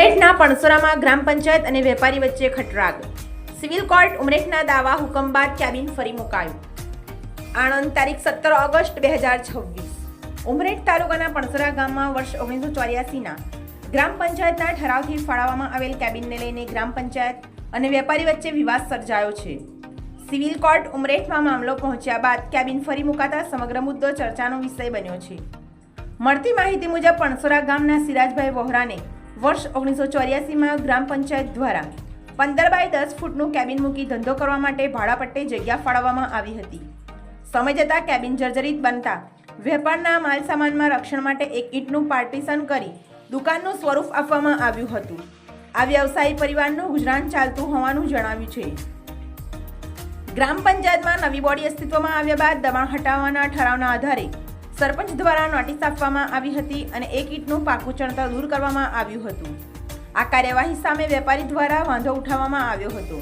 ઉમરેઠના પણસોરામાં ગ્રામ પંચાયત અને વેપારી વચ્ચે ખટરાગ. સિવિલ કોર્ટ ઉમરેઠના દાવા હુકમ બાદ કેબિન ફરી મુકાયું. આણંદ તારીખ 17 ઓગસ્ટ 2026. ઉમરેઠ તાલુકાના પણસોરા ગામમાં વર્ષ 1984ના ગ્રામ પંચાયતના ઠરાવથી ફાળવવામાં આવેલ કેબિનને લઈને ગ્રામ પંચાયત અને વેપારી વચ્ચે વિવાદ સર્જાયો છે. સિવિલ કોર્ટ ઉમરેઠમાં મામલો પહોંચ્યા બાદ કેબિન ફરી મુકાતા સમગ્ર મુદ્દો ચર્ચાનો વિષય બન્યો છે. મળતી માહિતી મુજબ પણસોરા ગામના સિરાજભાઈ વોહરાને વર્ષ 1984માં ગ્રામ પંચાયત દ્વારા 15 બાય 10 ફૂટનું કેબિન મૂકી ધંધો કરવા માટે ભાડાપટ્ટે જગ્યા ફાળવવામાં આવી હતી. સમય જતાં કેબિન જર્જરિત બનતા વેપારના માલ સામાનમાં રક્ષણ માટે એક ઈંટનું પાર્ટીશન કરી દુકાનનું સ્વરૂપ આપવામાં આવ્યું હતું. આ વ્યવસાયી પરિવારનું ગુજરાન ચાલતું હોવાનું જણાવ્યું છે. ગ્રામ પંચાયતમાં નવી બોડી અસ્તિત્વમાં આવ્યા બાદ દબાણ હટાવવાના ઠરાવના આધારે સરપંચ દ્વારા નોટિસ આપવામાં આવી હતી અને એક ઈંટનું પાકું ચણતર દૂર કરવામાં આવ્યું હતું. આ કાર્યવાહી સામે વેપારી દ્વારા વાંધો ઉઠાવવામાં આવ્યો હતો.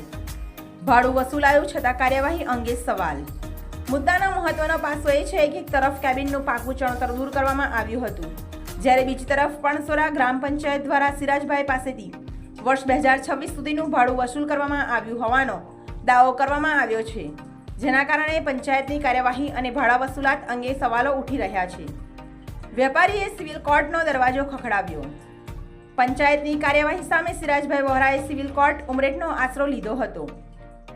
ભાડું વસૂલાયું છતાં કાર્યવાહી અંગે સવાલ. મુદ્દાનો મહત્વનો પાસો એ છે કે એક તરફ કેબિનનું પાકું ચણતર દૂર કરવામાં આવ્યું હતું, જ્યારે બીજી તરફ પણસોરા ગ્રામ પંચાયત દ્વારા સિરાજભાઈ પાસેથી વર્ષ 2026 સુધીનું ભાડું વસૂલ કરવામાં આવ્યું હોવાનો દાવો કરવામાં આવ્યો છે, જેના કારણે પંચાયતની કાર્યવાહી અને ભાડા વસૂલાત અંગે સવાલો ઉઠી રહ્યા છે. વેપારીએ સિવિલ કોર્ટનો દરવાજો ખખડાવ્યો. પંચાયતની કાર્યવાહી સામે સિરાજભાઈ વોહરાએ સિવિલ કોર્ટ ઉમરેઠનો આશરો લીધો હતો.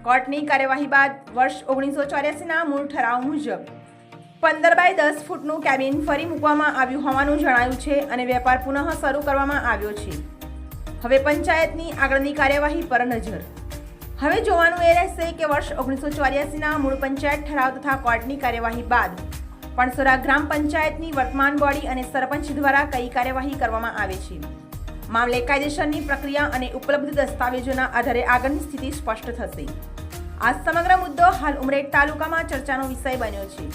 કોર્ટની કાર્યવાહી બાદ વર્ષ 1984ના મૂળ ઠરાવ મુજબ 15 બાય 10 ફૂટનું કેબિન ફરી મૂકવામાં આવ્યું હોવાનું જણાયું છે અને વેપાર પુનઃ શરૂ કરવામાં આવ્યો છે. હવે પંચાયતની આગળની કાર્યવાહી પર નજર. હવે જોવાનું એ રહેશે કે વર્ષ 1984ના મૂળ પંચાયત ઠરાવ તથા કોર્ટની કાર્યવાહી બાદ પણસોરા ગ્રામ પંચાયતની વર્તમાન બોડી અને સરપંચ દ્વારા કઈ કાર્યવાહી કરવામાં આવે છે. મામલે કાયદેસરની પ્રક્રિયા અને ઉપલબ્ધ દસ્તાવેજોના આધારે આગળની સ્થિતિ સ્પષ્ટ થશે. આ સમગ્ર મુદ્દો હાલ ઉમરેઠ તાલુકામાં ચર્ચાનો વિષય બન્યો છે.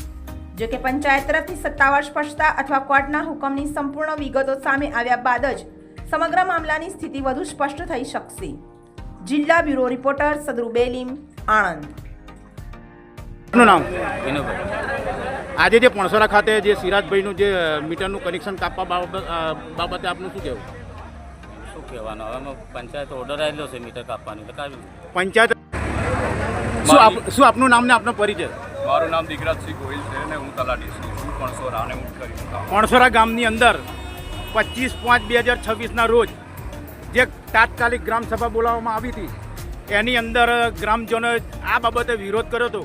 જો કે પંચાયત તરફથી સત્તાવાર સ્પષ્ટતા અથવા કોર્ટના હુકમની સંપૂર્ણ વિગતો સામે આવ્યા બાદ જ સમગ્ર મામલાની સ્થિતિ વધુ સ્પષ્ટ થઈ શકશે. જિલ્લા બ્યુરો રિપોર્ટર સદરુ બેલીમ, આણંદ. આપનું નામ? વિનુભાઈ. આજે જે પણસોરા ખાતે જે સિરાજભાઈનું જે મીટરનું કનેક્શન કાપવા બાબતે આપનું શું કહેવું? શું કહેવાનું, હવે પંચાયત ઓર્ડર આવેલો છે મીટર કાપવાની, તો કાપી. પંચાયત શું આપનું નામ ને આપનો પરિચય? મારું નામ દિગરાજસિંહ ગોહિલ છે અને હું તલાટી છું. પણસોરા અને પણસોરા ગામની અંદર 25/5/2026ના રોજ જે તાત્કાલિક ગ્રામસભા બોલાવવામાં આવી હતી, એની અંદર ગ્રામજનોએ આ બાબતે વિરોધ કર્યો હતો.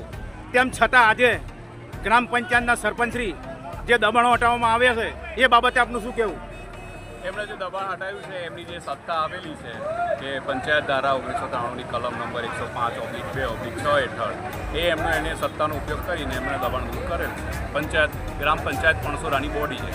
તેમ છતાં આજે ગ્રામ પંચાયતના સરપંચશ્રી જે દબાણો હટાવવામાં આવ્યા છે એ બાબતે આપનું શું કહેવું? એમણે જે દબાણ હટાવ્યું છે, એમની જે સત્તા આવેલી છે કે પંચાયત ધારા 1993ની કલમ નંબર 105/2/6 હેઠળ એમણે એને સત્તાનો ઉપયોગ કરીને એમણે દબાણ દૂર કરેલ છે. ગ્રામ પંચાયત પણસોરાની બોડી છે.